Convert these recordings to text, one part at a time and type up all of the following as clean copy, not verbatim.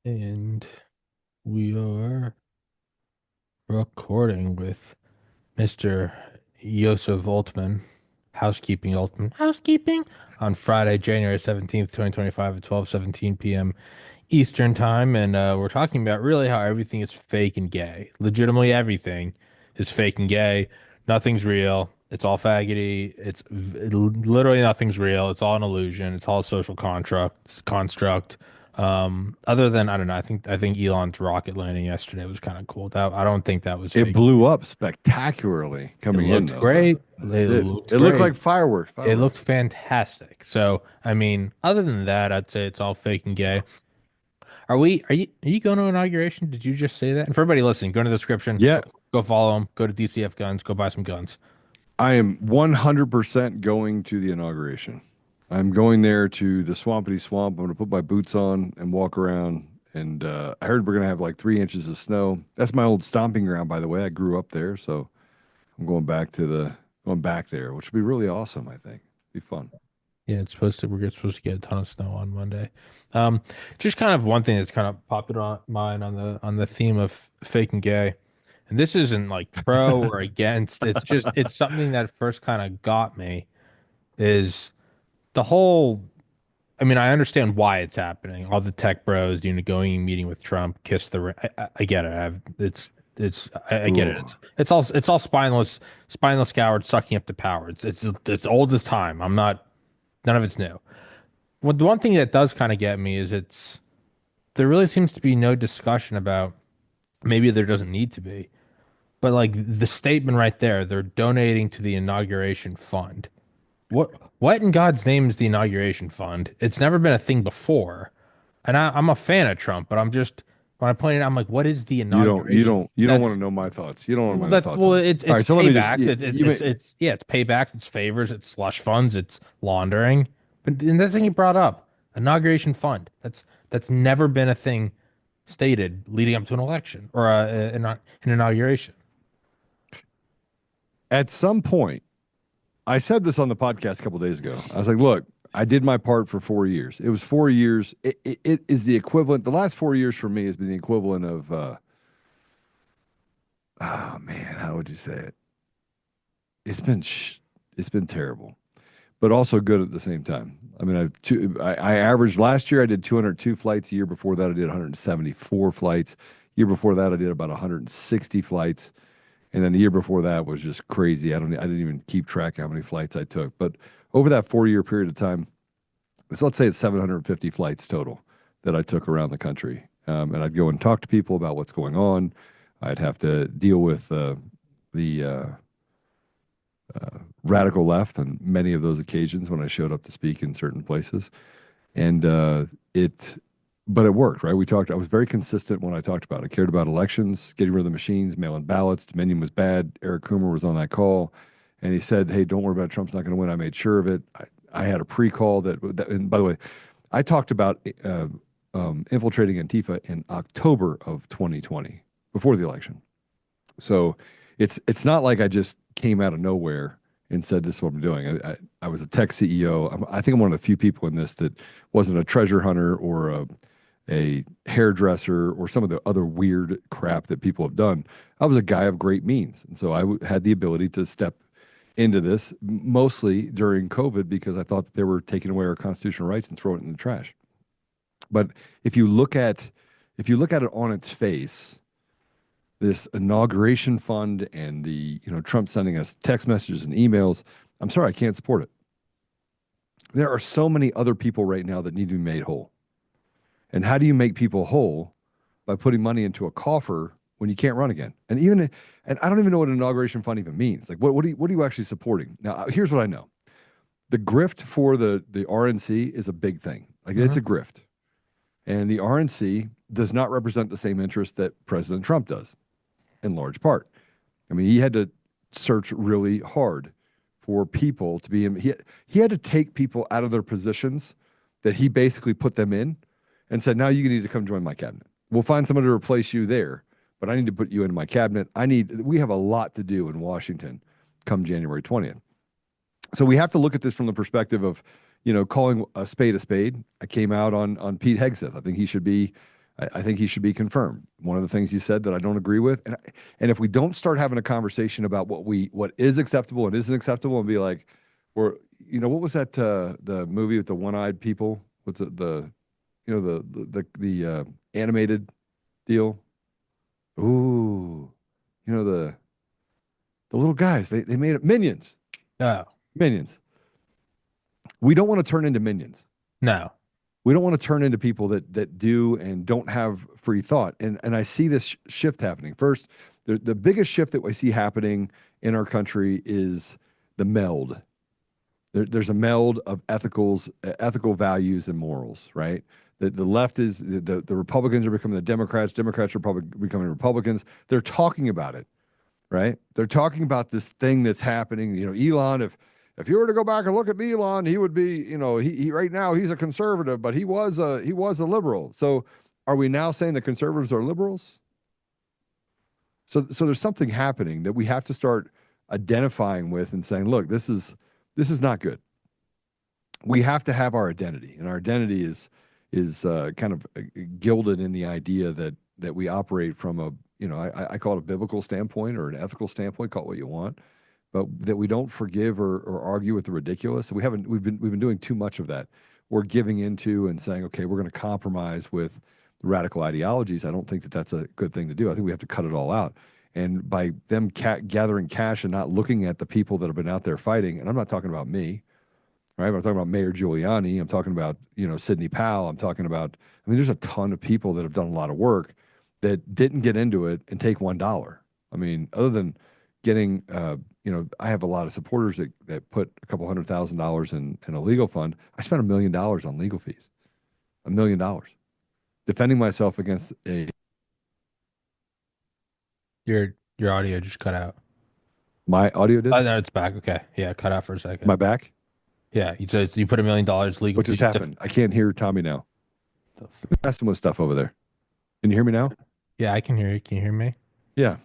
And we are recording with Mr. Yosef Oltmann, housekeeping, on Friday, January 17th, 2025 at 12:17 p.m. Eastern time. And we're talking about really how everything is fake and gay. Legitimately, everything is fake and gay. Nothing's real. It's all faggoty. Literally nothing's real. It's all an illusion. It's all a social construct. Other than I don't know. I think Elon's rocket landing yesterday was kind of cool. I don't think that was It fake. blew up spectacularly It coming in looked though. The great. It it looked it looked great. like fireworks, It looked fireworks. fantastic. So, I mean, other than that, I'd say it's all fake and gay. Are you going to inauguration? Did you just say that? And for everybody listening, go to the description, Yeah, go follow them, go to DCF Guns, go buy some guns. I am 100% going to the inauguration. I'm going there to the Swampity Swamp. I'm going to put my boots on and walk around. And I heard we're going to have like 3 inches of snow. That's my old stomping ground, by the way. I grew up there, so I'm going back there, which would be really awesome. I think be fun. Yeah, we're supposed to get a ton of snow on Monday. Um, just kind of one thing that's kind of popped in on mine on the theme of fake and gay. And this isn't like pro or against. It's something that first kind of got me is the whole I mean, I understand why it's happening. All the tech bros, going and meeting with Trump, kiss the ring. I get it. I get it. Ooh. It's all spineless cowards sucking up to power. It's old as time. None of it's new. Well, the one thing that does kind of get me is there really seems to be no discussion about maybe there doesn't need to be, but like the statement right there, they're donating to the inauguration fund. What in God's name is the inauguration fund? It's never been a thing before. And I'm a fan of Trump, but when I pointed out, I'm like, what is the inauguration? You don't want to know my thoughts. You don't want to know my thoughts Well, on this. All it's right, so let me just payback. It's yeah, it's payback. It's favors. It's slush funds. It's laundering. But and that's the thing you brought up, inauguration fund. That's never been a thing stated leading up to an election or an inauguration. at some point. I said this on the podcast a couple days ago. I was like, look, I did my part for 4 years. It was 4 years. It is the equivalent. The last 4 years for me has been the equivalent of, oh man, how would you say it? It's been, it's been terrible, but also good at the same time. I mean, I averaged last year, I did 202 flights. The year before that, I did 174 flights. Year before that, I did about 160 flights. And then the year before that was just crazy. I didn't even keep track how many flights I took. But over that 4 year period of time, let's say it's 750 flights total that I took around the country. And I'd go and talk to people about what's going on. I'd have to deal with the radical left on many of those occasions when I showed up to speak in certain places. And but it worked, right? I was very consistent when I talked about it. I cared about elections, getting rid of the machines, mail in ballots. Dominion was bad. Eric Coomer was on that call. And he said, hey, don't worry about it. Trump's not going to win. I made sure of it. I had a pre call and by the way, I talked about infiltrating Antifa in October of 2020 before the election. So it's not like I just came out of nowhere and said this is what I'm doing. I was a tech CEO. I think I'm one of the few people in this that wasn't a treasure hunter or a hairdresser or some of the other weird crap that people have done. I was a guy of great means, and so had the ability to step into this mostly during COVID because I thought that they were taking away our constitutional rights and throwing it in the trash. But if you look at it on its face, this inauguration fund and the Trump sending us text messages and emails, I'm sorry, I can't support it. There are so many other people right now that need to be made whole. And how do you make people whole? By putting money into a coffer when you can't run again. And I don't even know what an inauguration fund even means. Like what are you actually supporting? Now, here's what I know. The grift for the RNC is a big thing. Like it's Mhm. a grift. And the RNC does not represent the same interest that President Trump does in large part. I mean, he had to search really hard for people to be in. He had to take people out of their positions that he basically put them in and said, now you need to come join my cabinet. We'll find someone to replace you there, but I need to put you in my cabinet. We have a lot to do in Washington come January 20th. So we have to look at this from the perspective of, calling a spade a spade. I came out on Pete Hegseth. I think he should be I think he should be confirmed. One of the things he said that I don't agree with, and if we don't start having a conversation about what is acceptable and isn't acceptable, and be like, we're what was that the movie with the one-eyed people? What's it the animated deal? Ooh, the little guys. They made it Minions. Oh, Minions. We don't want to turn into minions. no. We don't want to turn into people that do and don't have free thought. And I see this shift happening. First, the biggest shift that we see happening in our country is the meld. There's a meld of ethical values and morals, right? The left is the Republicans are becoming the Democrats. Democrats are probably becoming Republicans. They're talking about it, right? They're talking about this thing that's happening. Elon, if you were to go back and look at Elon, he would be, he right now he's a conservative, but he was a liberal. So are we now saying that conservatives are liberals? So there's something happening that we have to start identifying with and saying, look, this is not good. We have to have our identity, and our identity is kind of gilded in the idea that we operate from I call it a biblical standpoint or an ethical standpoint, call it what you want, but that we don't forgive or argue with the ridiculous. We've been doing too much of that. We're giving into and saying, okay, we're going to compromise with radical ideologies. I don't think that that's a good thing to do. I think we have to cut it all out. And by them gathering cash and not looking at the people that have been out there fighting, and I'm not talking about me, right? I'm talking about Mayor Giuliani. I'm talking about, Sidney Powell. I'm talking about, I mean, there's a ton of people that have done a lot of work that didn't get into it and take $1. I mean, other than getting, I have a lot of supporters that put a couple $100,000 in a legal fund. I spent $1 million on legal fees, $1 million, defending myself against Your audio just cut out. my audio did, Oh, no, it's back. Okay. Yeah, cut out for a second. my back. Yeah, you said you put $1 million legal What just fees. happened? I can't hear Tommy now. Messing with stuff over there. Can you hear me now? Yeah, I can hear you. Can you hear me? Yeah.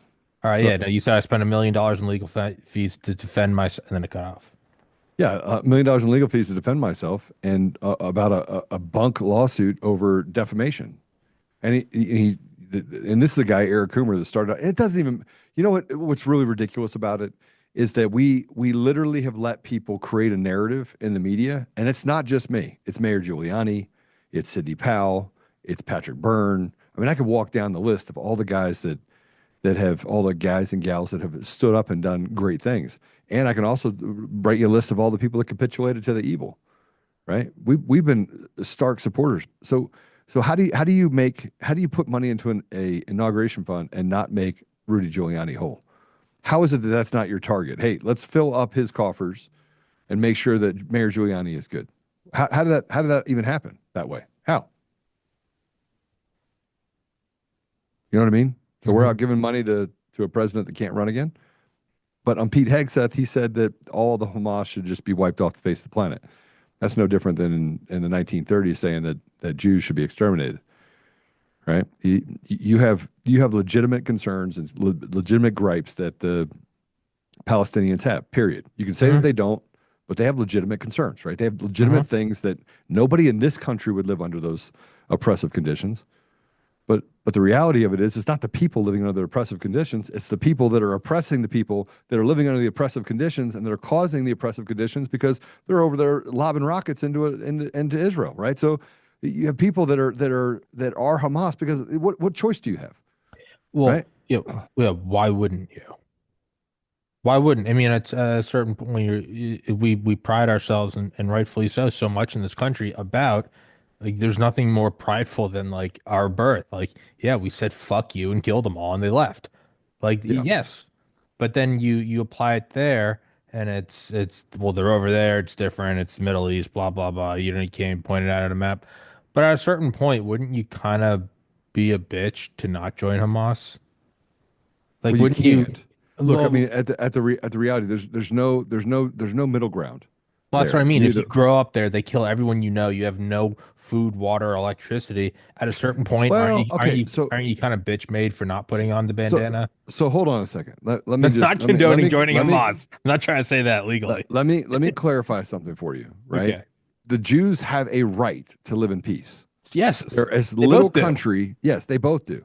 All right. So Yeah. No, you said I spent $1 million in legal fees to defend myself, and then it cut off. yeah, $1 million in legal fees to defend myself, and about a bunk lawsuit over defamation. And and this is a guy, Eric Coomer, that started. And it doesn't even. You know what's really ridiculous about it is that we literally have let people create a narrative in the media, and it's not just me. It's Mayor Giuliani, it's Sidney Powell, it's Patrick Byrne. I mean, I could walk down the list of all the guys that have all the guys and gals that have stood up and done great things. And I can also write you a list of all the people that capitulated to the evil, right? We've been stark supporters. So how do you put money into a inauguration fund and not make Rudy Giuliani whole? How is it that that's not your target? Hey, let's fill up his coffers and make sure that Mayor Giuliani is good. How did that even happen that way? How? You know what I mean? So we're Hmm. out giving money to a president that can't run again. But on Pete Hegseth, he said that all the Hamas should just be wiped off the face of the planet. That's no different than in the 1930s saying that Jews should be exterminated, right? You have legitimate concerns and legitimate gripes that the Palestinians have, period. You can say that Hmm. they don't, but they have legitimate concerns, right? They have Hmm. legitimate things that nobody in this country would live under those oppressive conditions. But the reality of it is, it's not the people living under the oppressive conditions. It's the people that are oppressing the people that are living under the oppressive conditions, and they're causing the oppressive conditions because they're over there lobbing rockets into Israel, right? So you have people that are Hamas because what choice do you have, Well, right? yeah, yeah. Why wouldn't you? Why wouldn't? I mean, at a certain point, we pride ourselves, and rightfully so much in this country about like there's nothing more prideful than like our birth. Like, yeah, we said fuck you and killed them all, and they left. Like, Yeah. yes, but then you apply it there, and it's well, they're over there. It's different. It's the Middle East. Blah blah blah. You can't point it out on a map. But at a certain point, wouldn't you kind of be a bitch to not join Hamas? Like, Well, you wouldn't you? can't. Look, I mean, Well, at the reality, there's no middle ground Well, that's what I there. mean. You If you either grow up there, they kill everyone you know. You have no food, water, electricity. At a certain point, aren't well, you aren't okay, you aren't you kind of bitch made for not so putting on the so bandana? so hold on a second. Let me That's just not condoning joining let me Hamas. I'm not trying to say that let, legally. let me let me clarify something for you, right? Okay. The Jews have a right to live in peace. Yes, They're as they little both do. country. Yes, they both do.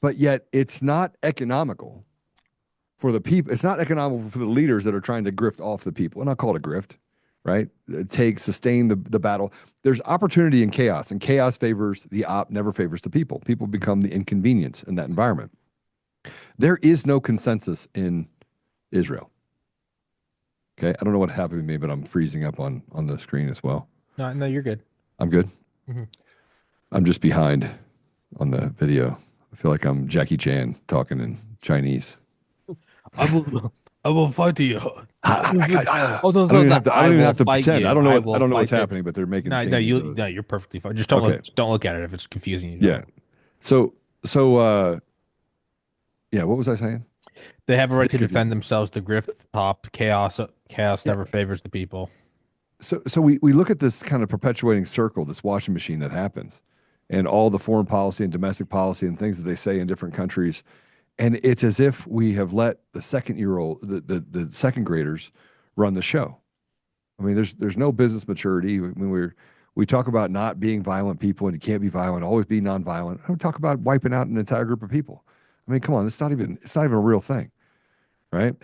But yet it's not economical for the people. It's not economical for the leaders that are trying to grift off the people. And I'll call it a grift, right? Sustain the battle. There's opportunity in chaos, and chaos favors the op, never favors the people. People become the inconvenience in that environment. There is no consensus in Israel. Okay. I don't know what happened to me, but I'm freezing up on the screen as well. No, no, you're good. I'm good. Mhm. I'm just behind on the video. I feel like I'm Jackie Chan talking in Chinese. I will, I will fight you. I Oh, so, don't so even that have to. I I don't even will have to fight pretend. you. I I will don't know what's fight the. happening, but they're making No, no, changes of it. no, you're perfectly fine. Okay. Just don't look at it if it's confusing you. Yeah. Don't. So so yeah. What was I saying? They have a right Did to confuse defend me. themselves. The grift top chaos. Chaos Yeah. never favors the people. So we look at this kind of perpetuating circle, this washing machine that happens, and all the foreign policy and domestic policy and things that they say in different countries. And it's as if we have let the the second graders run the show. I mean, there's no business maturity. When we talk about not being violent people and you can't be violent, always be nonviolent. I don't talk about wiping out an entire group of people. I mean, come on, it's not even a real thing, right?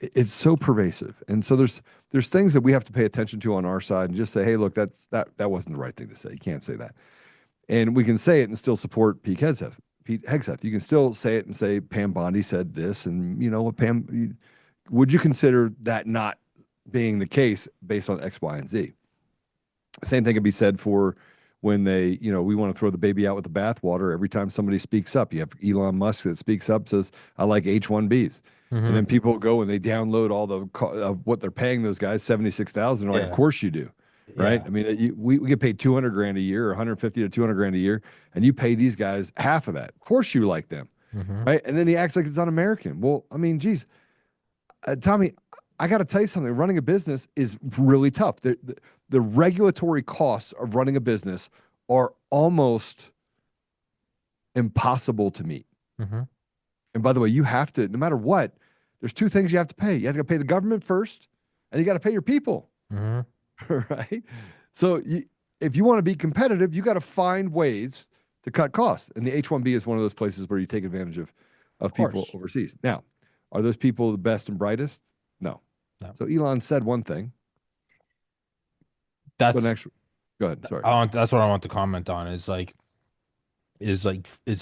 It's so pervasive. And so there's things that we have to pay attention to on our side and just say, hey, look, that wasn't the right thing to say. You can't say that. And we can say it and still support Pete Hegseth. You can still say it and say Pam Bondi said this, and you know what, would you consider that not being the case based on X, Y, and Z? Same thing can be said for when we want to throw the baby out with the bathwater every time somebody speaks up. You have Elon Musk that speaks up, says, I like H-1Bs. And Hmm. then people go and they download all of what they're paying those guys, 76,000. They're like, of Yeah, course you do. Right. yeah. I mean, we get paid 200 grand a year, or 150 to 200 grand a year, and you pay these guys half of that. Of course you like them. Hmm. Right. And then he acts like it's un-American. Well, I mean, geez, Tommy, I got to tell you something. Running a business is really tough. The regulatory costs of running a business are almost impossible to meet. Hmm. And by the way, you have to, no matter what, there's two things you have to pay. You have to pay the government first, and you got to pay your people, Hmm. right? So if you want to be competitive, you got to find ways to cut costs. And the H-1B is one of those places where you take advantage Of of people course. overseas. Now, are those people the best and brightest? No. No. So Elon said one thing, but That's next, go ahead. Sorry. that's what I want to comment on is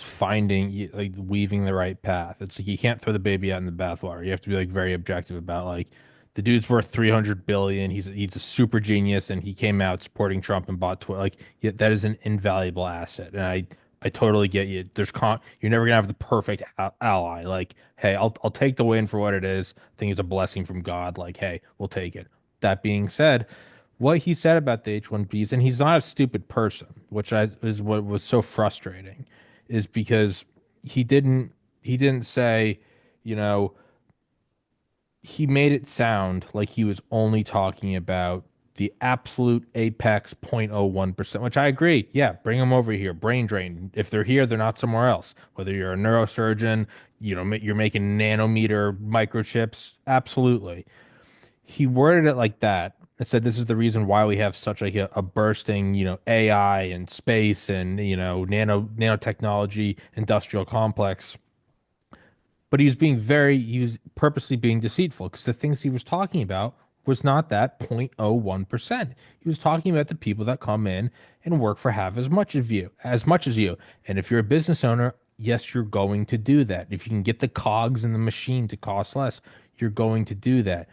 finding like weaving the right path. It's like you can't throw the baby out in the bathwater. You have to be like very objective about like the dude's worth 300 billion. He's a super genius and he came out supporting Trump and bought Twitter. Like yeah, that is an invaluable asset. And I totally get you. You're never gonna have the perfect ally. Like, hey, I'll take the win for what it is. I think it's a blessing from God. Like, hey, we'll take it. That being said, what he said about the H-1Bs, and he's not a stupid person, is what was so frustrating, is because he didn't he didn't say, you know, he made it sound like he was only talking about the absolute apex 0.01%, which I agree. Yeah, bring them over here. Brain drain. If they're here, they're not somewhere else. Whether you're a neurosurgeon, you're making nanometer microchips, absolutely. He worded it like that. It said this is the reason why we have such a bursting, AI and space and nanotechnology industrial complex. But he was purposely being deceitful because the things he was talking about was not that 0.01%. He was talking about the people that come in and work for half as much as you. And if you're a business owner, yes, you're going to do that. If you can get the cogs in the machine to cost less, you're going to do that.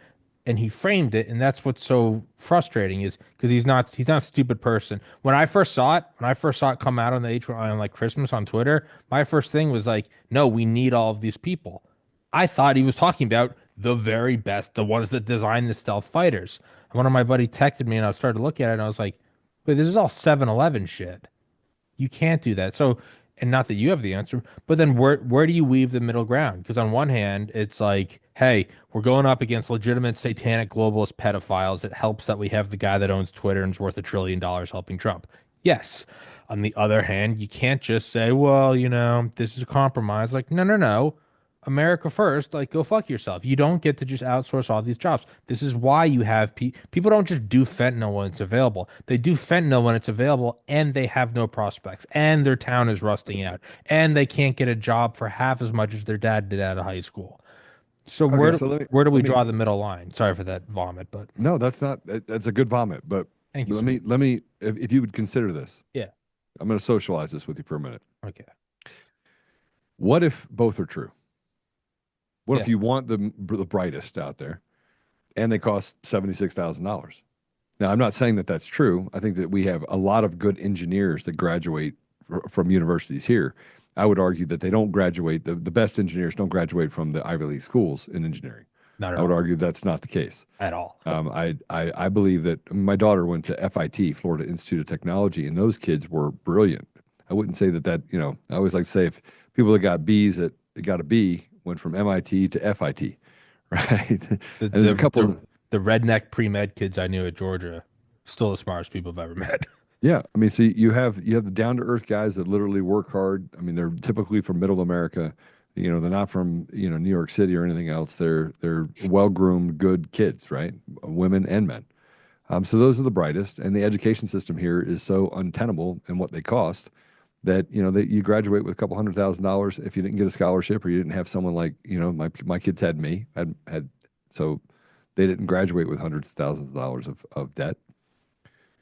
And he framed it, and that's what's so frustrating is because he's not a stupid person. When I first saw it come out on the H1 on like Christmas on Twitter, my first thing was like, no, we need all of these people. I thought he was talking about the very best, the ones that design the stealth fighters. And one of my buddy texted me, and I started to look at it, and I was like, wait, this is all 7-Eleven shit. You can't do that. So, and not that you have the answer, but then where do you weave the middle ground? Because on one hand, it's like, hey, we're going up against legitimate satanic globalist pedophiles. It helps that we have the guy that owns Twitter and is worth $1 trillion helping Trump. Yes. On the other hand, you can't just say, well, this is a compromise. Like, no, no, no. America first, like go fuck yourself. You don't get to just outsource all these jobs. This is why you have people don't just do fentanyl when it's available. They do fentanyl when it's available and they have no prospects and their town is rusting out and they can't get a job for half as much as their dad did out of high school. So Okay, so let me where do we let me draw the middle line? Sorry for that vomit, but no, that's not that's a good vomit, but thank you, let sir. me if you would consider this. Yeah. I'm going to socialize this with you for a minute. Okay. What if both are true? What Yeah. if you want the brightest out there and they cost $76,000? Now, I'm not saying that that's true. I think that we have a lot of good engineers that graduate from universities here. I would argue that they don't graduate, the best engineers don't graduate from the Ivy League schools in engineering. Not at I would all. argue that's not the case. At all. I believe that my daughter went to FIT, Florida Institute of Technology, and those kids were brilliant. I wouldn't say that, I always like to say if people that got B's that got a B went from MIT to FIT, right? And The there's a the couple. the, the redneck pre-med kids I knew at Georgia, still the smartest people I've ever met. Yeah, I mean, so you have the down to earth guys that literally work hard. I mean, they're typically from Middle America. They're not from New York City or anything else. They're well groomed, good kids, right? Women and men. So those are the brightest, and the education system here is so untenable in what they cost that that you graduate with a couple $100,000 if you didn't get a scholarship or you didn't have someone like my kids had me had so they didn't graduate with hundreds of thousands of dollars of debt.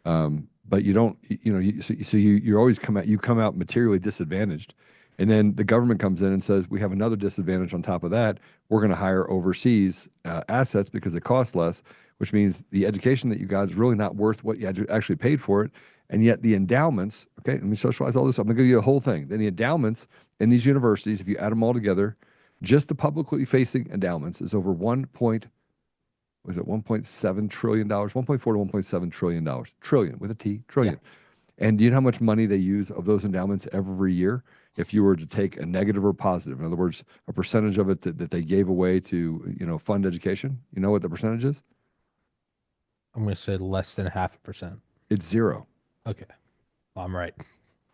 But you don't, you always come out materially disadvantaged. And then the government comes in and says, we have another disadvantage on top of that. We're going to hire overseas assets because it costs less, which means the education that you got is really not worth what you actually paid for it. And yet the endowments, okay, let me socialize all this. I'm going to give you the whole thing. Then the endowments in these universities, if you add them all together, just the publicly facing endowments is over was it $1.7 trillion, 1.4 to $1.7 trillion, trillion with a T, Yeah. trillion. And do you know how much money they use of those endowments every year? If you were to take a negative or positive, in other words, a percentage of it that they gave away to, fund education, you know what the percentage is? I'm going to say less than 0.5%. It's zero. Okay. I'm right.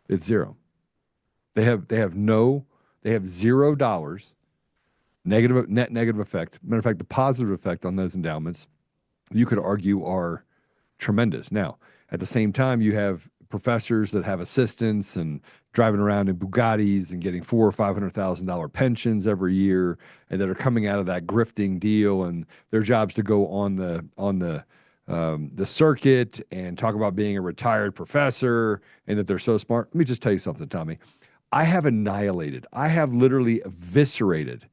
It's zero. They have $0 net negative effect. Matter of fact, the positive effect on those endowments, you could argue are tremendous. Now, at the same time, you have professors that have assistants and driving around in Bugattis and getting $400,000 or $500,000 pensions every year, and that are coming out of that grifting deal, and their jobs to go on the circuit and talk about being a retired professor and that they're so smart. Let me just tell you something, Tommy. I have literally eviscerated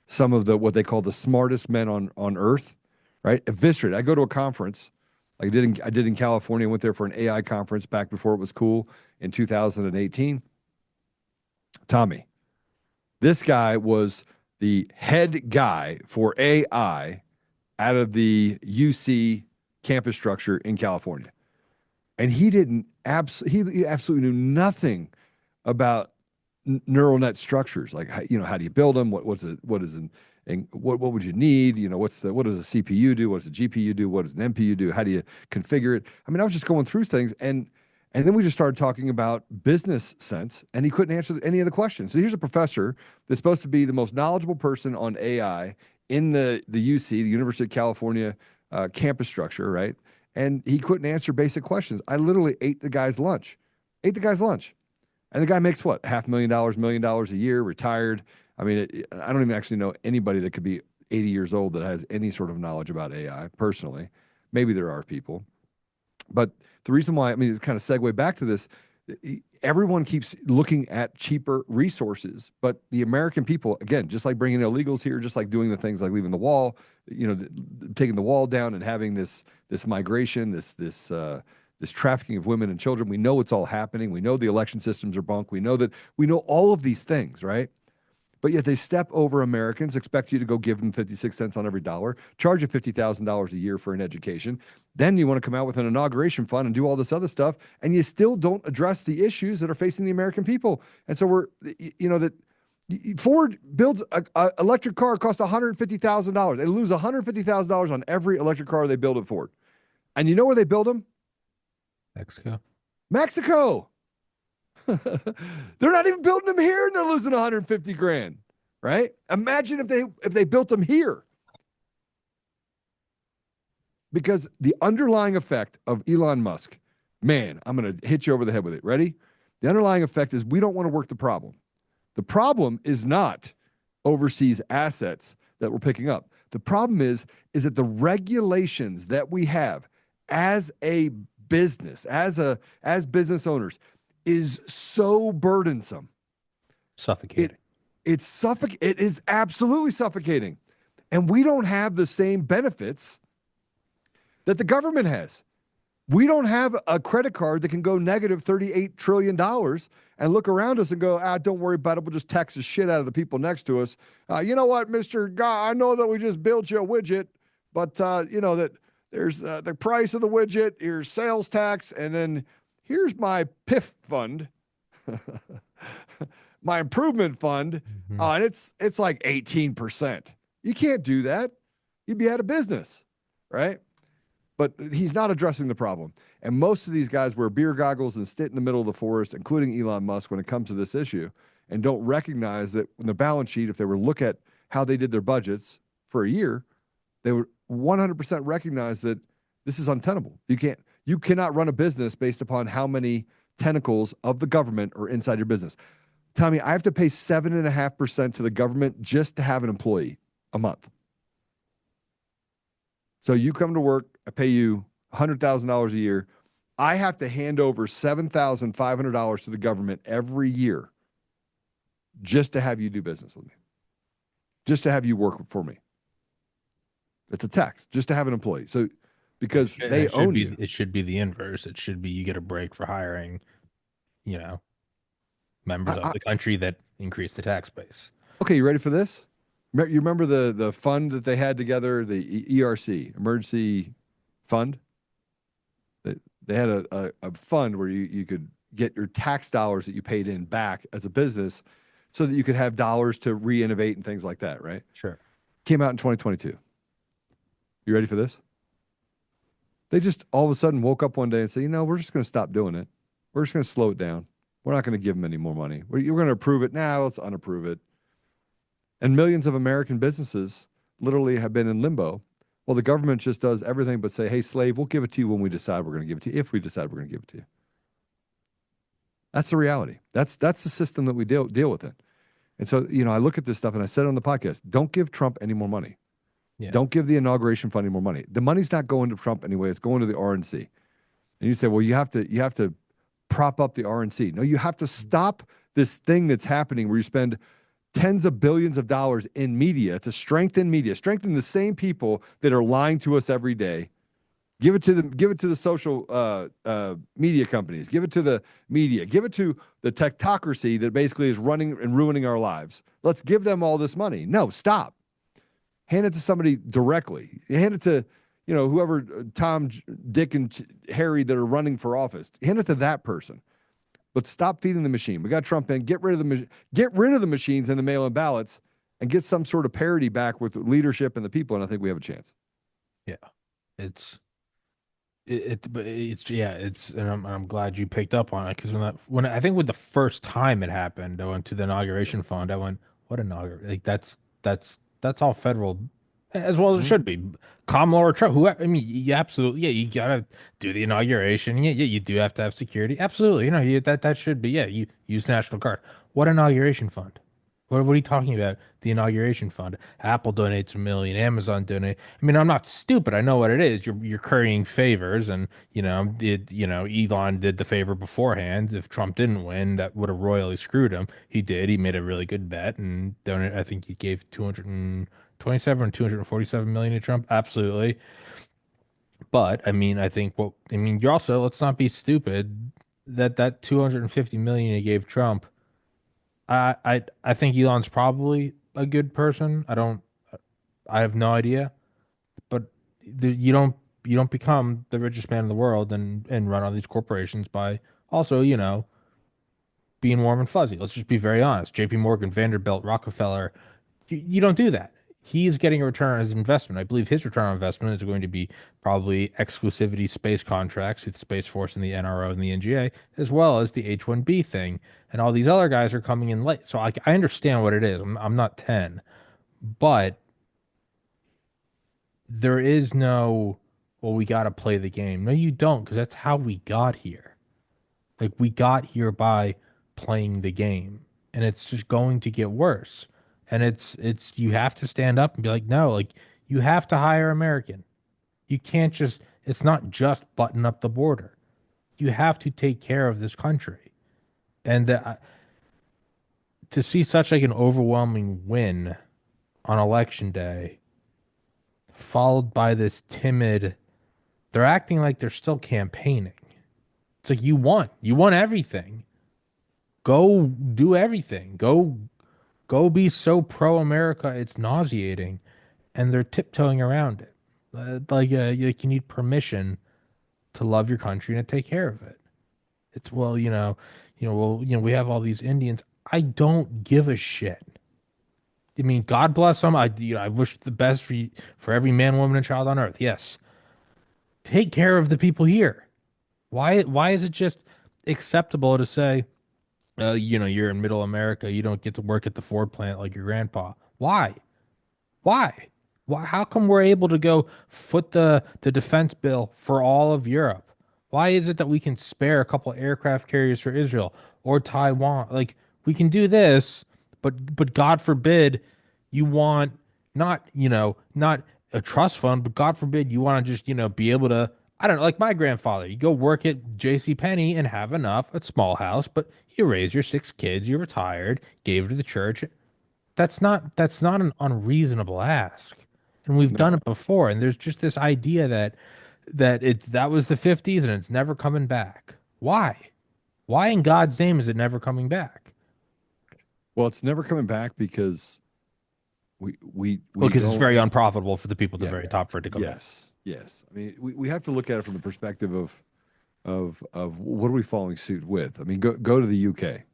some of the what they call the smartest men on earth, right? Eviscerated. I go to a conference like I did in California. I went there for an AI conference back before it was cool in 2018. Tommy, this guy was the head guy for AI out of the UC campus structure in California. And he absolutely knew nothing about neural net structures. Like, how do you build them? What is an and what would you need? What does a CPU do? What does a GPU do? What does an NPU do? How do you configure it? I mean, I was just going through things, and then we just started talking about business sense, and he couldn't answer any of the questions. So here's a professor that's supposed to be the most knowledgeable person on AI in the UC, the University of California campus structure, right? And he couldn't answer basic questions. I literally ate the guy's lunch. Ate the guy's lunch. And the guy makes what, $500,000, $1 million a year, retired. I mean, I don't even actually know anybody that could be 80 years old that has any sort of knowledge about AI personally. Maybe there are people. But the reason why, I mean, it's kind of segue back to this. Everyone keeps looking at cheaper resources, but the American people, again, just like bringing illegals here, just like doing the things like leaving the wall, taking the wall down and having this migration, this trafficking of women and children. We know it's all happening. We know the election systems are bunk. We know all of these things, right? But yet they step over Americans, expect you to go give them 56 cents on every dollar, charge you $50,000 a year for an education. Then you want to come out with an inauguration fund and do all this other stuff, and you still don't address the issues that are facing the American people. And so that Ford builds a electric car costs $150,000. They lose $150,000 on every electric car they build at Ford. And you know where they build them? Mexico. Mexico. They're not even building them here, and they're losing 150 grand. right? Imagine if they built them here. Because the underlying effect of Elon Musk, man, I'm going to hit you over the head with it. Ready? The underlying effect is we don't want to work the problem. The problem is not overseas assets that we're picking up. The problem is that the regulations that we have as a business, as business owners, is so burdensome. It Suffocating. it is absolutely suffocating. And we don't have the same benefits that the government has. We don't have a credit card that can go negative $38 trillion dollars and look around us and go, don't worry about it. We'll just tax the shit out of the people next to us. You know what, Mr. Guy, I know that we just built you a widget, but you know that there's the price of the widget, here's sales tax, and then here's my PIF fund, my improvement fund, Hmm. and it's like 18%. You can't do that. You'd be out of business, right? But he's not addressing the problem. And most of these guys wear beer goggles and sit in the middle of the forest, including Elon Musk, when it comes to this issue, and don't recognize that in the balance sheet, if they were to look at how they did their budgets for a year, they would 100% recognize that this is untenable. You cannot run a business based upon how many tentacles of the government are inside your business. Tommy, I have to pay 7.5% to the government just to have an employee a month. So you come to work, I pay you $100,000 a year. I have to hand over $7,500 to the government every year just to have you do business with me, just to have you work for me. It's a tax, just to have an employee. So because they own you. It should be the inverse. It should be you get a break for hiring, you know, members I, of I, the country that increase the tax base. okay, you ready for this? You remember the fund that they had together, the ERC, Emergency Fund? They had a fund where you could get your tax dollars that you paid in back as a business so that you could have dollars to re-innovate and things like that, right? Sure. Came out in 2022. You ready for this? They just all of a sudden woke up one day and said, we're just going to stop doing it. We're just going to slow it down. We're not going to give them any more money. You're going to approve it now. Let's unapprove it. And millions of American businesses literally have been in limbo. Well, the government just does everything but say, hey, slave, we'll give it to you when we decide we're going to give it to you, if we decide we're going to give it to you. That's the reality. That's the system that we deal with it. And so, I look at this stuff and I said on the podcast, don't give Trump any more money. Yeah. Don't give the inauguration fund any more money. The money's not going to Trump anyway. It's going to the RNC. And you say, well, you have to prop up the RNC. No, you have to stop this thing that's happening where you spend tens of billions of dollars in media, strengthen the same people that are lying to us every day. Give it to the social media companies. Give it to the media. Give it to the technocracy that basically is running and ruining our lives. Let's give them all this money. No, stop. Hand it to somebody directly. Hand it to, whoever Tom, Dick, and Harry that are running for office. Hand it to that person. But stop feeding the machine. We got Trump in. Get rid of the machines and the mail-in ballots, and get some sort of parity back with leadership and the people. And I think we have a chance. Yeah. It's but it's yeah, and I'm glad you picked up on it because when I think with the first time it happened, I went to the inauguration fund. I went, what inauguration? Like that's all federal, as well as it Mhm. should be. Kamala or Trump, whoever. I mean, you absolutely, yeah, you gotta do the inauguration. Yeah, yeah, you do have to have security. Absolutely, that should be. Yeah, you use National Guard. What inauguration fund? What are you talking about? The inauguration fund. Apple donates 1 million. Amazon donate. I mean, I'm not stupid. I know what it is. You're currying favors, and Elon did the favor beforehand. If Trump didn't win, that would have royally screwed him. He did. He made a really good bet and donated. I think he gave 227 or 247 million to Trump. Absolutely. But I mean, you're also, let's not be stupid. That 250 million he gave Trump. I think Elon's probably a good person. I have no idea, but you don't become the richest man in the world and run all these corporations by also, being warm and fuzzy. Let's just be very honest. JP Morgan, Vanderbilt, Rockefeller, you don't do that. he's getting a return on his investment. I believe his return on investment is going to be probably exclusivity space contracts with the Space Force and the NRO and the NGA, as well as the H-1B thing. And all these other guys are coming in late. So I understand what it is. I'm not 10, but there is no, well, we got to play the game. No, you don't, because that's how we got here. Like we got here by playing the game, and it's just going to get worse. And it's you have to stand up and be like, no, like you have to hire American. You can't just it's not just button up the border. You have to take care of this country. And to see such like an overwhelming win on election day, followed by this timid, they're acting like they're still campaigning. It's like you won everything. Go do everything. Go be so pro America, it's nauseating, and they're tiptoeing around it. Like you need permission to love your country and to take care of it. It's well, we have all these Indians. I don't give a shit. I mean, God bless them. I wish the best for you, for every man, woman, and child on earth. Yes, take care of the people here. Why is it just acceptable to say, you're in Middle America, you don't get to work at the Ford plant like your grandpa? Why? Why? Why? How come we're able to go foot the defense bill for all of Europe? Why is it that we can spare a couple aircraft carriers for Israel or Taiwan? Like we can do this, but God forbid you want not a trust fund, but God forbid you want to just, be able to, I don't know, like my grandfather, you go work at J.C. Penney and have enough, a small house, but you raise your 6 kids, you retired, gave it to the church. That's not an unreasonable ask. And we've done No. it before. And there's just this idea that was the 50s and it's never coming back. Why? Why in God's name is it never coming back? Well, it's never coming back because Well, we because it's don't. very unprofitable for the people at the Yeah. very top for it to come back. Yes. Yes. I mean, we have to look at it from the perspective of what are we following suit with? I mean, go to the UK.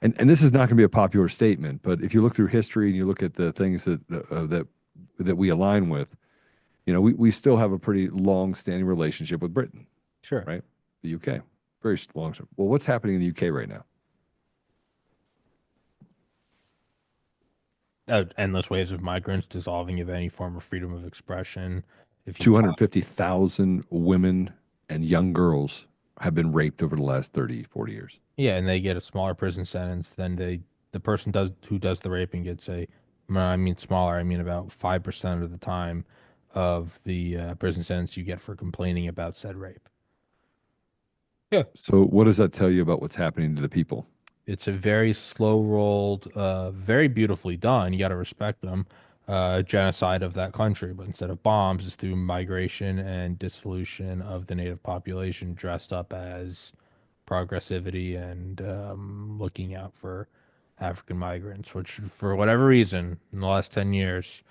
And this is not going to be a popular statement, but if you look through history and you look at the things that we align with, we still have a pretty long-standing relationship with Britain, Sure. right? The UK, very long. Well, what's happening in the UK right now? Endless waves of migrants dissolving of any form of freedom of expression. If you talk, 250,000 women and young girls have been raped over the last 30, 40 years. yeah, and they get a smaller prison sentence than the person does who does the raping gets when I mean smaller, I mean about 5% of the time of the prison sentence you get for complaining about said rape. Yeah. So what does that tell you about what's happening to the people? It's a very slow rolled, very beautifully done. You got to respect them. Genocide of that country, but instead of bombs, it's through migration and dissolution of the native population dressed up as progressivity and looking out for African migrants, which for whatever reason, in the last 10 years,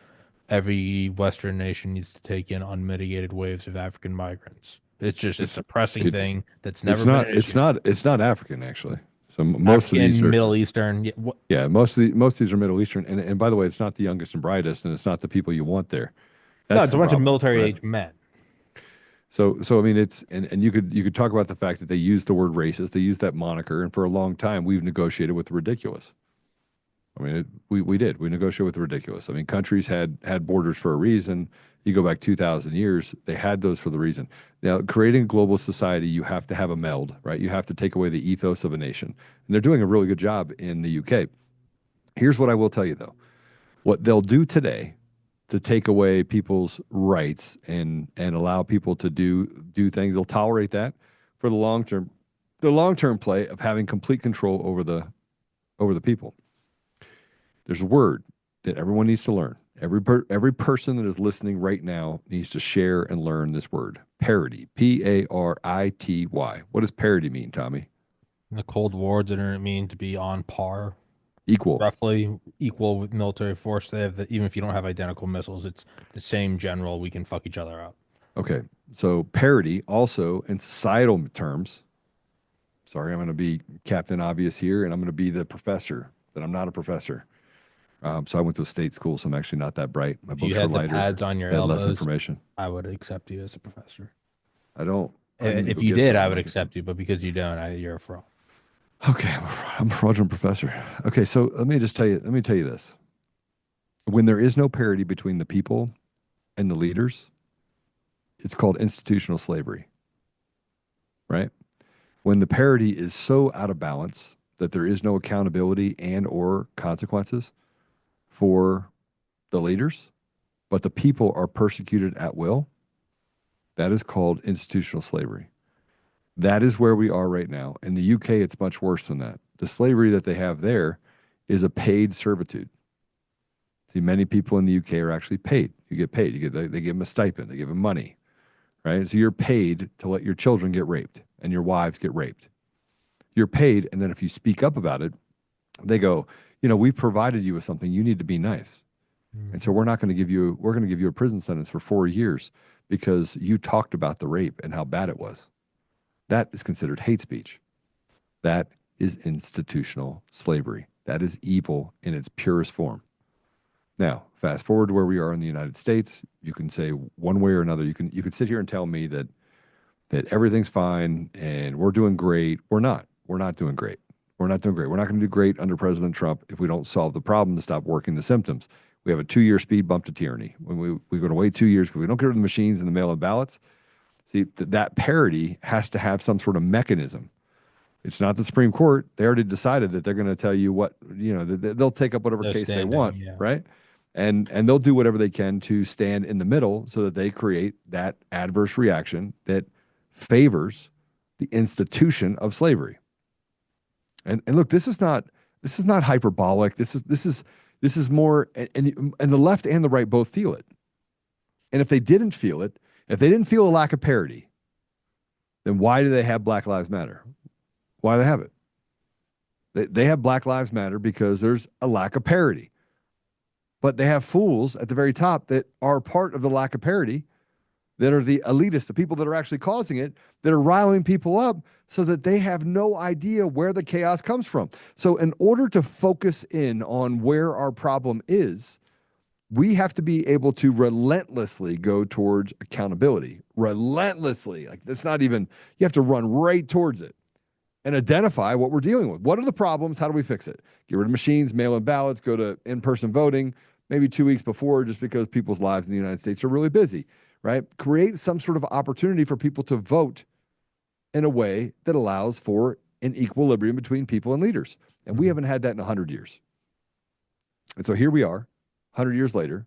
every Western nation needs to take in unmitigated waves of African migrants. It's It's a pressing it's thing that's it's never been not an it's issue. not it's not African actually. So most of these African, are. Middle Eastern, yeah, Yeah, most of these are Middle Eastern, and by the way, it's not the youngest and brightest, and it's not the people you want there. no, That's it's a the bunch of problem, military right? age men. So I mean, it's and you could talk about the fact that they use the word racist, they use that moniker, and for a long time we've negotiated with the ridiculous. I mean, we negotiated with the ridiculous. I mean, countries had borders for a reason. You go back 2,000 years, they had those for the reason. Now, creating a global society, you have to have a meld, right? You have to take away the ethos of a nation, and they're doing a really good job in the UK. Here's what I will tell you though. What they'll do today to take away people's rights and allow people to do things, they'll tolerate that for the long term. The long term play of having complete control over the people. There's a word that everyone needs to learn. Every person that is listening right now needs to share and learn this word. Parity. Parity. What does parity mean, Tommy? In the Cold War didn't mean to be on par, Equal. roughly equal with military force. They have even if you don't have identical missiles, it's the same general. We can fuck each other up. Okay. So parity also in societal terms. Sorry, I'm going to be Captain Obvious here, and I'm going to be the professor that I'm not a professor. So I went to a state school, so I'm actually not that bright. My If you books were had the lighter. pads on your They had less elbows, information. I would accept you as a professor. I need to If go you get did, some. I I would might get some. accept you, but because you don't, you're a fraud. Okay, I'm a fraudulent professor. Okay, so let me just tell you. Let me tell you this: when there is no parity between the people and the leaders, it's called institutional slavery, right? When the parity is so out of balance that there is no accountability and or consequences for the leaders, but the people are persecuted at will, that is called institutional slavery. That is where we are right now. In the UK, it's much worse than that. The slavery that they have there is a paid servitude. See, many people in the UK are actually paid. You get paid. They give them a stipend. They give them money, right? So you're paid to let your children get raped and your wives get raped. You're paid, and then if you speak up about it, they go, we provided you with something. You need to be nice. And so Mhm. we're not going to give you, we're going to give you a prison sentence for 4 years because you talked about the rape and how bad it was. That is considered hate speech. That is institutional slavery. That is evil in its purest form. Now, fast forward to where we are in the United States, you can say one way or another, you could sit here and tell me that everything's fine and we're doing great. We're not. We're not doing great. We're not doing great. We're not going to do great under President Trump if we don't solve the problem and stop working the symptoms. We have a 2 year speed bump to tyranny. When we're going to wait 2 years because we don't get rid of the machines and the mail in ballots. See, that parity has to have some sort of mechanism. It's not the Supreme Court. They already decided that they're going to tell you what, they'll take up whatever No case they standing, want, yeah. right? And they'll do whatever they can to stand in the middle so that they create that adverse reaction that favors the institution of slavery. And look, this is not hyperbolic. This is more and the left and the right both feel it. And if they didn't feel it, if they didn't feel a lack of parity, then why do they have Black Lives Matter? Why do they have it? They have Black Lives Matter because there's a lack of parity. But they have fools at the very top that are part of the lack of parity, that are the elitists, the people that are actually causing it, that are riling people up so that they have no idea where the chaos comes from. So, in order to focus in on where our problem is, we have to be able to relentlessly go towards accountability. Relentlessly. Like, that's not even, you have to run right towards it and identify what we're dealing with. What are the problems? How do we fix it? Get rid of machines, mail in ballots, go to in person voting, maybe 2 weeks before, just because people's lives in the United States are really busy, right? Create some sort of opportunity for people to vote in a way that allows for an equilibrium between people and leaders. And we Mhm. haven't had that in 100 years. And so here we are, 100 years later,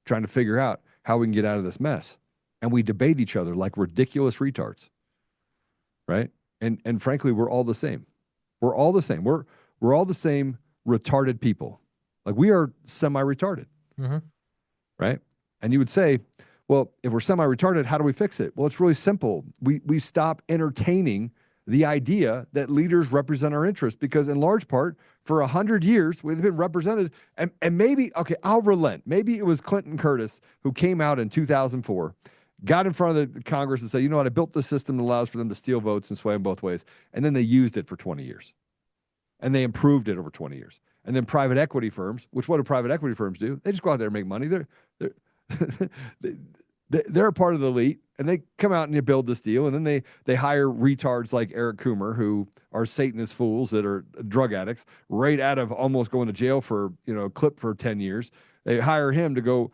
trying to figure out how we can get out of this mess. And we debate each other like ridiculous retards, right? And frankly, we're all the same. We're all the same. We're all the same retarded people. Like we are semi-retarded, Mhm. right? And you would say, well, if we're semi-retarded, how do we fix it? Well, it's really simple. We stop entertaining the idea that leaders represent our interests because in large part, for 100 years, we've been represented. And maybe, okay, I'll relent. Maybe it was Clinton Curtis who came out in 2004, got in front of the Congress and said, you know what, I built this system that allows for them to steal votes and sway them both ways. And then they used it for 20 years and they improved it over 20 years. And then private equity firms, which what do private equity firms do? They just go out there and make money. They're they're a part of the elite, and they come out and they build this deal, and then they hire retards like Eric Coomer, who are Satanist fools that are drug addicts, right out of almost going to jail for a clip for 10 years. They hire him to go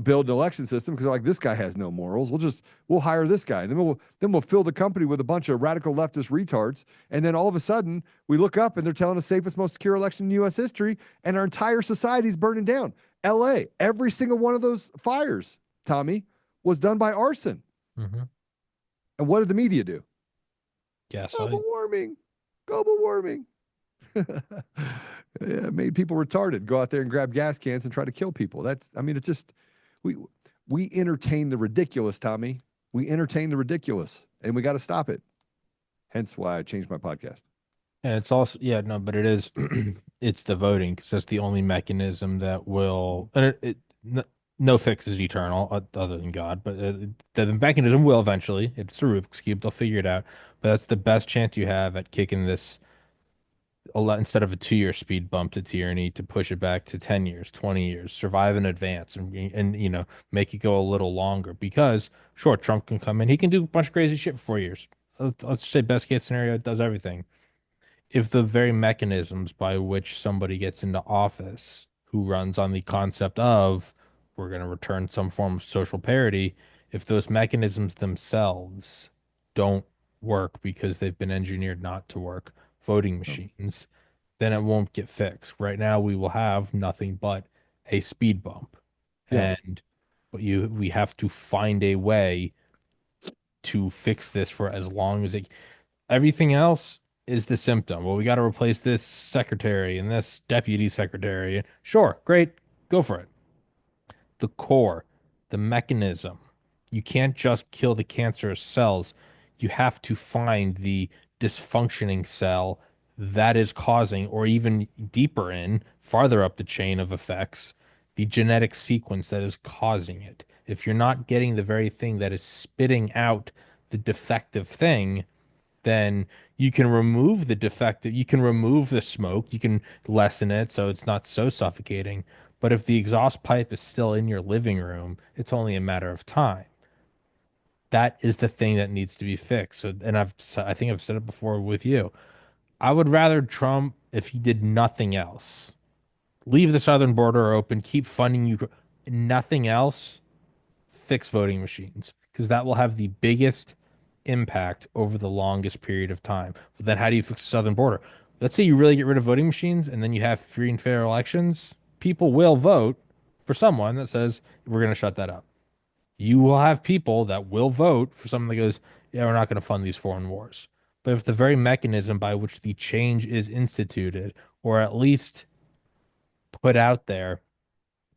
build an election system because they're like, this guy has no morals. We'll hire this guy, and then we'll fill the company with a bunch of radical leftist retards, and then all of a sudden we look up and they're telling us safest, most secure election in U.S. history, and our entire society is burning down. L.A. Every single one of those fires, Tommy, was done by arson. Mhm. And what did the media do? Global Gaslighting. warming, global warming. Yeah, it made people retarded. Go out there and grab gas cans and try to kill people. It's just we we entertain the ridiculous, Tommy. We entertain the ridiculous, and we got to stop it. Hence why I changed my podcast. And it's also, yeah, no, but it is, it's the voting because that's the only mechanism that will, and no fix is eternal other than God, but the mechanism will eventually. It's a Rubik's Cube. They'll figure it out. But that's the best chance you have at kicking this instead of a 2 year speed bump to tyranny to push it back to 10 years, 20 years, survive in advance and make it go a little longer because sure, Trump can come in. He can do a bunch of crazy shit for 4 years. Let's say best case scenario, it does everything. If the very mechanisms by which somebody gets into office who runs on the concept of we're going to return some form of social parity, if those mechanisms themselves don't work because they've been engineered not to work, voting Um, machines, then it won't get fixed. Right now, we will have nothing but a speed bump. yeah, And we have to find a way to fix this for as long as it everything else is the symptom. Well, we got to replace this secretary and this deputy secretary. Sure, great, go for it. The core, the mechanism. You can't just kill the cancerous cells. You have to find the dysfunctioning cell that is causing, or even deeper in, farther up the chain of effects, the genetic sequence that is causing it. If you're not getting the very thing that is spitting out the defective thing, then you can remove the defective, you can remove the smoke, you can lessen it so it's not so suffocating. But if the exhaust pipe is still in your living room, it's only a matter of time. That is the thing that needs to be fixed. So, and I think I've said it before with you. I would rather Trump, if he did nothing else, leave the southern border open, keep funding you, nothing else, fix voting machines because that will have the biggest impact over the longest period of time. But then how do you fix the southern border? Let's say you really get rid of voting machines and then you have free and fair elections. People will vote for someone that says we're going to shut that up. You will have people that will vote for someone that goes, yeah, we're not going to fund these foreign wars. But if the very mechanism by which the change is instituted, or at least put out there,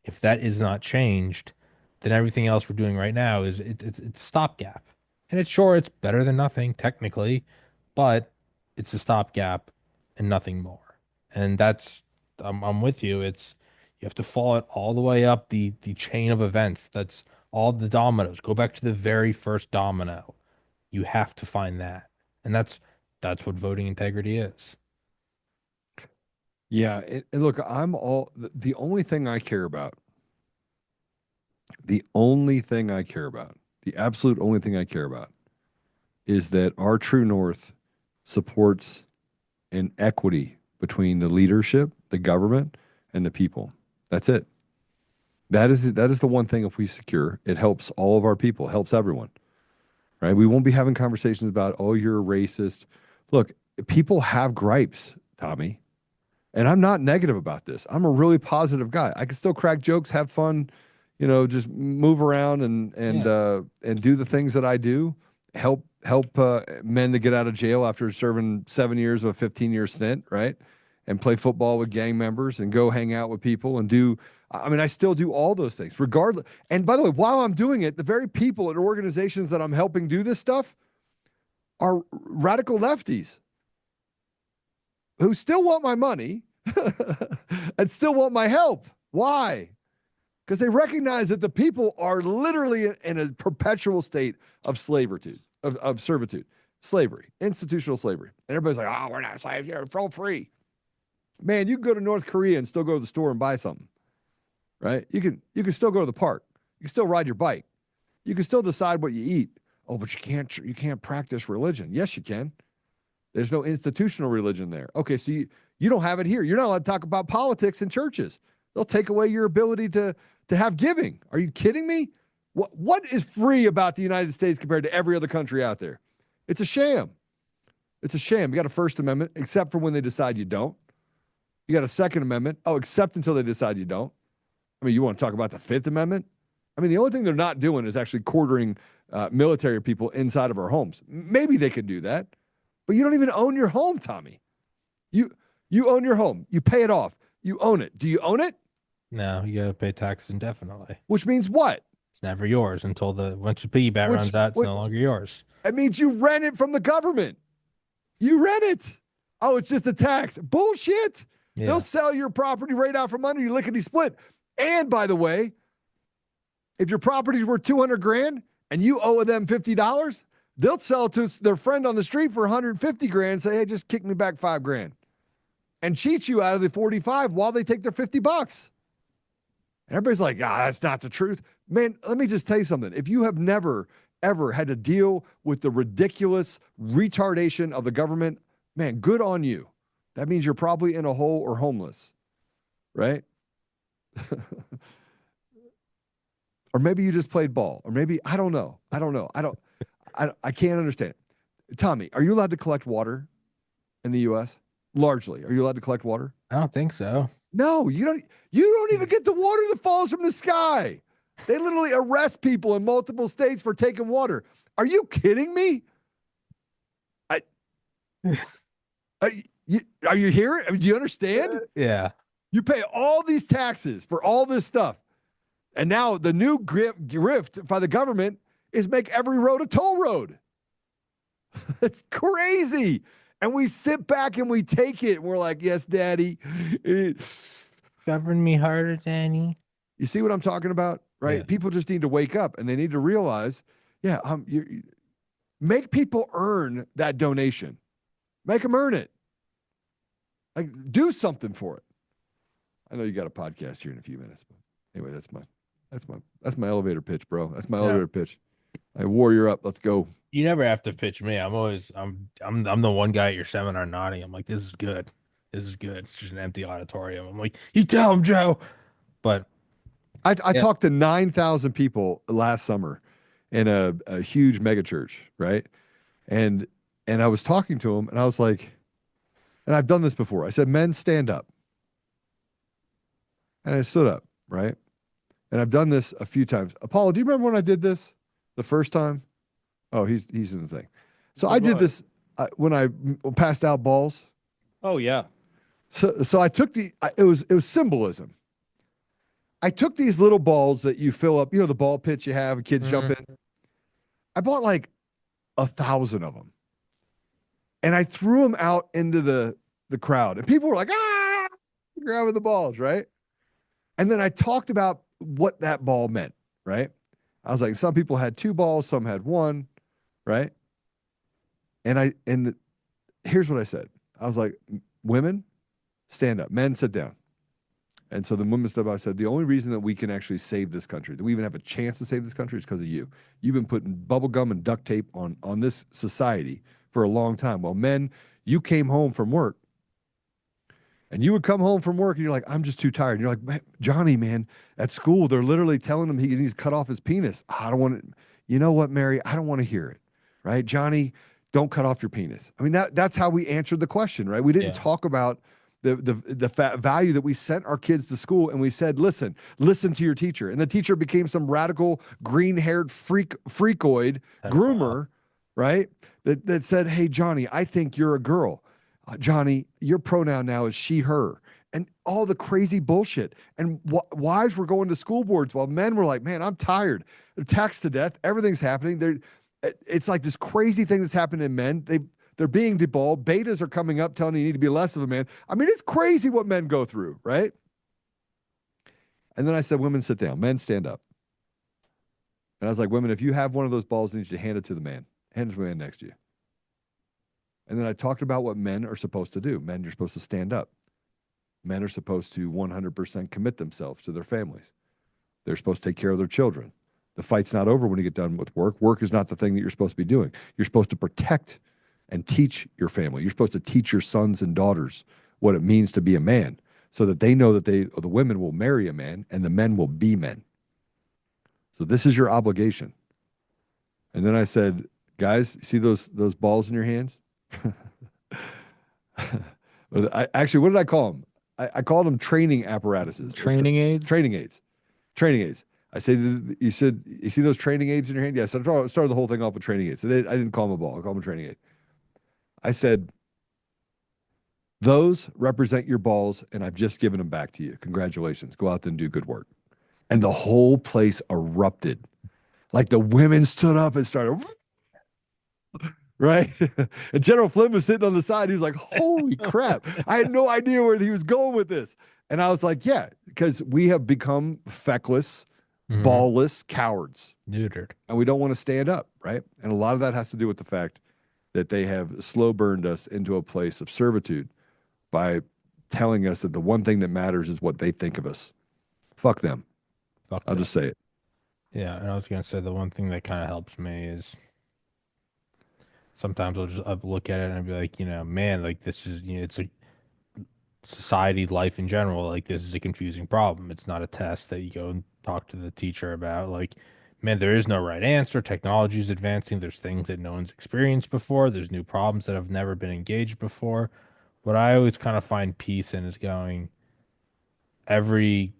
if that is not changed, then everything else we're doing right now is it's a stopgap. And it's sure it's better than nothing technically, but it's a stopgap and nothing more. And that's I'm with you. It's you have to follow it all the way up the chain of events. That's all the dominoes. Go back to the very first domino. You have to find that. And that's what voting integrity is. yeah. And look, the only thing I care about, the only thing I care about, the absolute only thing I care about is that our true north supports an equity between the leadership, the government, and the people. That's it. That is the one thing if we secure, it helps all of our people, helps everyone, right? We won't be having conversations about, oh, you're a racist. Look, people have gripes, Tommy, and I'm not negative about this. I'm a really positive guy. I can still crack jokes, have fun, just move around Yeah. and do the things that I do. Help men to get out of jail after serving 7 years of a 15-year stint, right? And play football with gang members and go hang out with people and do. I mean, I still do all those things, regardless. And by the way, while I'm doing it, the very people and organizations that I'm helping do this stuff are radical lefties who still want my money and still want my help. Why? Because they recognize that the people are literally in a perpetual state of slavery, of servitude, slavery, institutional slavery. And everybody's like, oh, we're not slaves here, we're free. Man, you can go to North Korea and still go to the store and buy something, right? You can still go to the park. You can still ride your bike. You can still decide what you eat. Oh, but you can't practice religion. Yes, you can. There's no institutional religion there. Okay, so you don't have it here. You're not allowed to talk about politics in churches. They'll take away your ability to have giving. Are you kidding me? What is free about the United States compared to every other country out there? It's a sham. It's a sham. You got a First Amendment, except for when they decide you don't. You got a Second Amendment. Oh, except until they decide you don't. I mean, you want to talk about the Fifth Amendment? I mean, the only thing they're not doing is actually quartering military people inside of our homes. Maybe they could do that, but you don't even own your home, Tommy. You you own your home. You pay it off. You own it. Do you own it? No, you gotta pay taxes indefinitely. Which means what? It's never yours until the once your piggyback Which runs out, it's what? no longer yours. It means you rent it from the government. You rent it. Oh, it's just a tax. Bullshit. They'll Yeah. sell your property right out from under you, lickety split. And by the way, if your property's worth 200 grand and you owe them $50, they'll sell it to their friend on the street for 150 grand and say, hey, just kick me back 5 grand. and cheat you out of the 45 while they take their $50. And everybody's like, that's not the truth. Man, let me just tell you something. If you have never, ever had to deal with the ridiculous retardation of the government, man, good on you. That means you're probably in a hole or homeless, right? Or maybe you just played ball, or maybe, I don't know. I can't understand it. Tommy, are you allowed to collect water in the US? Largely. Are you allowed to collect water? I don't think so. No, you don't even get the water that falls from the sky. They literally arrest people in multiple states for taking water. Are you kidding me? I, are you hearing? I mean, do you understand? Yeah. You pay all these taxes for all this stuff. And now the new grift by the government is make every road a toll road. It's crazy. And we sit back and we take it. And we're like, yes, daddy. Govern me harder, Danny. You see what I'm talking about? Right? Yeah. People just need to wake up and they need to realize, yeah, make people earn that donation. Make them earn it. Like, do something for it. I know you got a podcast here in a few minutes, but anyway, that's my elevator pitch, bro. That's my elevator pitch. I warrior up. Let's go. You never have to pitch me. I'm the one guy at your seminar nodding. I'm like, this is good. This is good. It's just an empty auditorium. I'm like, you tell him, Joe. But I talked to 9,000 people last summer in a huge mega church, right? And I was talking to them and I was like, and I've done this before. I said, men, stand up. And I stood up, right? And I've done this a few times. Apollo, do you remember when I did this the first time? Oh, he's in the thing. So I did this when I passed out balls. Oh yeah. So I took it was symbolism. I took these little balls that you fill up, the ball pits you have, kids jump in. I bought like 1,000 of them. And I threw them out into the crowd. And people were like, grabbing the balls, right? And then I talked about what that ball meant, right? I was like, some people had 2 balls, some had 1, right? And here's what I said. I was like, women, stand up. Men, sit down. And so the women stood up. I said, the only reason that we can actually save this country, that we even have a chance to save this country, is because of you. You've been putting bubble gum and duct tape on this society for a long time. Well, men, you came home from work. And you would come home from work and you're like, I'm just too tired. And you're like, Johnny, man, at school, they're literally telling him he needs to cut off his penis. I don't want to, you know what, Mary? I don't want to hear it, right? Johnny, don't cut off your penis. I mean, that's how we answered the question, right? We didn't talk about the value that we sent our kids to school, and we said, listen to your teacher. And the teacher became some radical green-haired freakoid groomer, right? That said, hey, Johnny, I think you're a girl. Johnny, your pronoun now is she, her, and all the crazy bullshit. And wives were going to school boards while men were like, man, I'm tired. They're taxed to death. Everything's happening. It's like this crazy thing that's happening in men. They're being deballed. Betas are coming up telling you need to be less of a man. I mean, it's crazy what men go through, right? And then I said, women, sit down. Men, stand up. And I was like, women, if you have one of those balls, I need you to hand it to the man. Hand it to the man next to you. And then I talked about what men are supposed to do. Men, you're supposed to stand up. Men are supposed to 100% commit themselves to their families. They're supposed to take care of their children. The fight's not over when you get done with work. Work is not the thing that you're supposed to be doing. You're supposed to protect and teach your family. You're supposed to teach your sons and daughters what it means to be a man, so that they know that the women will marry a man and the men will be men. So this is your obligation. And then I said, guys, see those balls in your hands? Actually, what did I call them? I called them training apparatuses. Training aids? Training aids. Training aids. I said, you see those training aids in your hand? Yes, I started the whole thing off with training aids. So I didn't call them a ball. I called them a training aid. I said, those represent your balls, and I've just given them back to you. Congratulations. Go out there and do good work. And the whole place erupted. Like the women stood up and started, right? And General Flynn was sitting on the side. He was like, holy crap. I had no idea where he was going with this. And I was like, yeah, because we have become feckless, ballless cowards. Neutered. And we don't want to stand up, right? And a lot of that has to do with the fact that they have slow burned us into a place of servitude by telling us that the one thing that matters is what they think of us. Fuck them. Fuck I'll that. just say it. Yeah, and I was gonna say the one thing that kind of helps me is sometimes I'll look at it and I'll be like, man, like this is, it's a society, life in general, like this is a confusing problem. It's not a test that you go and talk to the teacher about. Like, man, there is no right answer. Technology is advancing. There's things that no one's experienced before. There's new problems that have never been engaged before. What I always kind of find peace in is going every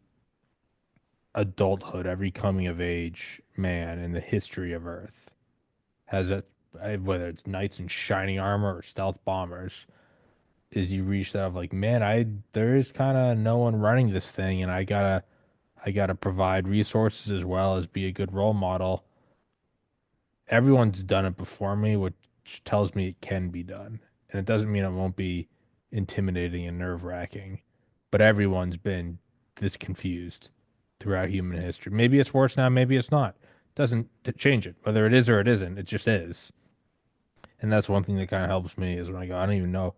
adulthood, every coming of age man in the history of Earth has whether it's knights in shining armor or stealth bombers, is you reach that of like, man, there is kind of no one running this thing, and I gotta provide resources as well as be a good role model. Everyone's done it before me, which tells me it can be done, and it doesn't mean it won't be intimidating and nerve-wracking, but everyone's been this confused throughout human history. Maybe it's worse now, maybe it's not. Doesn't change it. Whether it is or it isn't, it just is. And that's one thing that kind of helps me is when I go, I don't even know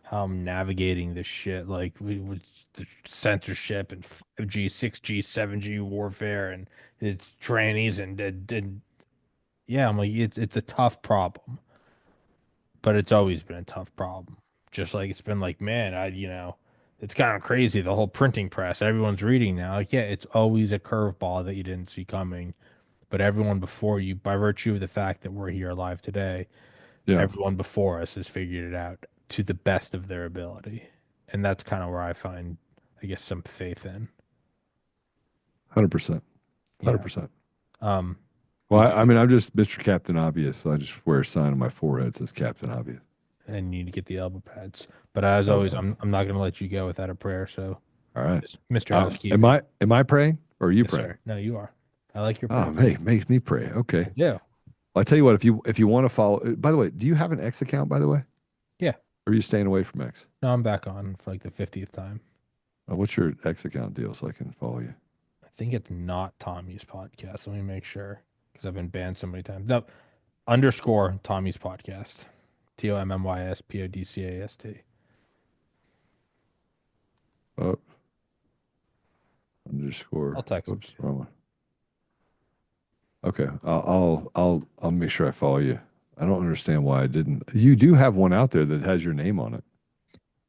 how I'm navigating this shit. Like with the censorship and 5G, 6G, 7G warfare and it's trannies and yeah, I'm like it's a tough problem, but it's always been a tough problem. Just like it's been like, man, it's kind of crazy the whole printing press. Everyone's reading now. Like, yeah, it's always a curveball that you didn't see coming. But everyone before you, by virtue of the fact that we're here alive today, Yeah, everyone before us has figured it out to the best of their ability. And that's kind of where I find, I guess, some faith in. 100%. Yeah. 100%. Um, Well, we do, I mean, I'm just Mr. Captain Obvious, so I just wear a sign on my forehead that says Captain Obvious. and you need to get the elbow pads. But as Oh, always, pads. I'm not going to let you go without a prayer. So, All right. Mr. Am Housekeeping. I praying or are you Yes, praying? sir. No, you are. I like your Oh, prayers. hey, makes me pray. Okay. I do. Well, I tell you what, if you want to follow, by the way, do you have an X account, by the way? Yeah. Or are you staying away from X? No, I'm back on for like the 50th time. What's your X account deal so I can follow you? I think it's not Tommy's podcast. Let me make sure because I've been banned so many times. No, underscore Tommy's podcast. TOMMYSPODCAST. Oh, underscore. I'll text it Whoops, to you. wrong one. Okay, I'll make sure I follow you. I don't understand why I didn't. You do have one out there that has your name on it.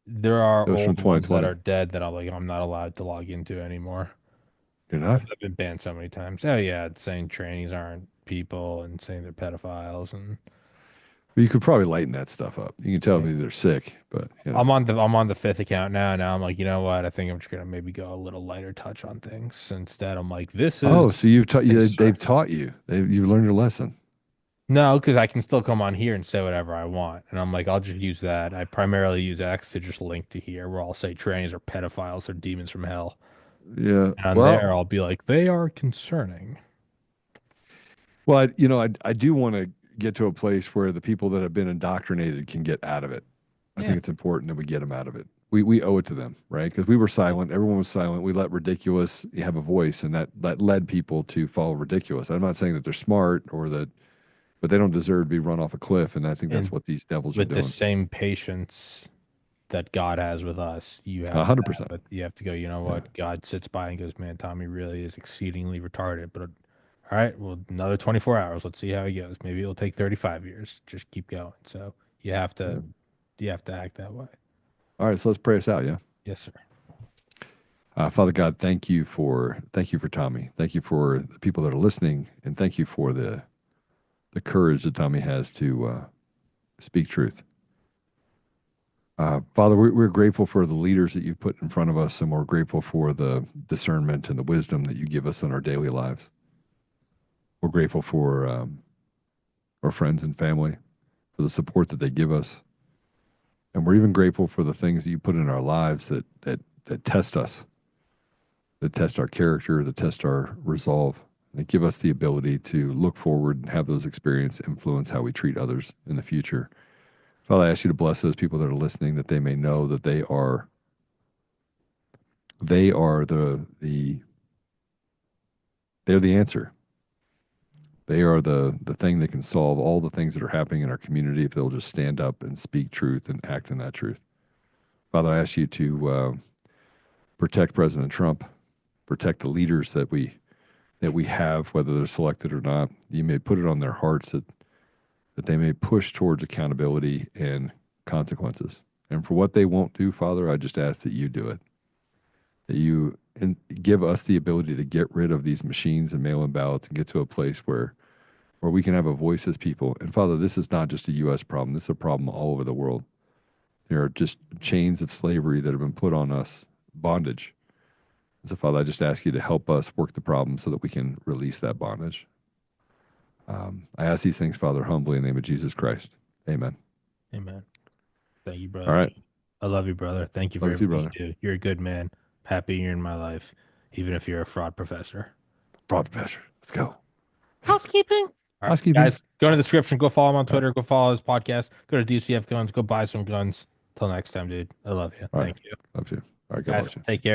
There are It was from old ones that 2020. are dead that I'm not allowed to log into anymore. You're not? I've been banned so many times. Oh yeah, it's saying trannies aren't people and saying they're pedophiles and Well, you could probably lighten that stuff up. You can tell yeah. me they're sick, but I'm on the fifth account now. Now I'm like, you know what? I think I'm just gonna maybe go a little lighter touch on things. Instead, I'm like, this oh, is so you've taught you concern. they've taught you. You've learned your lesson. No, because I can still come on here and say whatever I want. And I'm like, I'll just use that. I primarily use X to just link to here where I'll say trannies are pedophiles or demons from hell. Yeah. And on Well, there, I'll be like, they are concerning. I do want to get to a place where the people that have been indoctrinated can get out of it. I Yeah. think it's important that we get them out of it. We owe it to them, right? Because we were silent. Everyone was silent. We let ridiculous have a voice, and that led people to follow ridiculous. I'm not saying that they're smart or that, but they don't deserve to be run off a cliff. And I think that's And what these devils are with the doing. same patience that God has with us, you A have to hundred have percent. it. You have to go, you know Yeah. what? God sits by and goes, man, Tommy really is exceedingly retarded. But all right, well, another 24 hours. Let's see how he goes. Maybe it'll take 35 years. Just keep going. So you have to, Yeah. you have to act that way. All right. So let's pray us out. Yeah. Yes, sir. Father God, thank you for Tommy. Thank you for the people that are listening, and thank you for the courage that Tommy has to speak truth. Father, we're grateful for the leaders that you've put in front of us, and we're grateful for the discernment and the wisdom that you give us in our daily lives. We're grateful for our friends and family, for the support that they give us, and we're even grateful for the things that you put in our lives that test us, that test our character, that test our resolve, that give us the ability to look forward and have those experiences influence how we treat others in the future. Father, I ask you to bless those people that are listening, that they may know that they are they're the answer. They are the thing that can solve all the things that are happening in our community if they'll just stand up and speak truth and act in that truth. Father, I ask you to protect President Trump, protect the leaders that we have, whether they're selected or not. You may put it on their hearts that they may push towards accountability and consequences. And for what they won't do, Father, I just ask that you do it. That you and give us the ability to get rid of these machines and mail-in ballots and get to a place where we can have a voice as people. And Father, this is not just a U.S. problem. This is a problem all over the world. There are just chains of slavery that have been put on us, bondage. And so, Father, I just ask you to help us work the problem so that we can release that bondage. I ask these things, Father, humbly in the name of Jesus Christ. Amen. Amen. Thank you, All brother. right. I love you, brother. Thank you for Love you too, everything you brother. do. You're a good man. Happy you're in my life, even if you're a fraud professor. Fraud professor. Let's go. Housekeeping. All right, Housekeeping. guys, go in the description. Go follow him on All right. Twitter. Go follow his podcast. Go to DCF Guns. Go buy some guns. Till next time, dude. I love you. All right. Thank you. Love you. All right. God Guys, bless you. take care.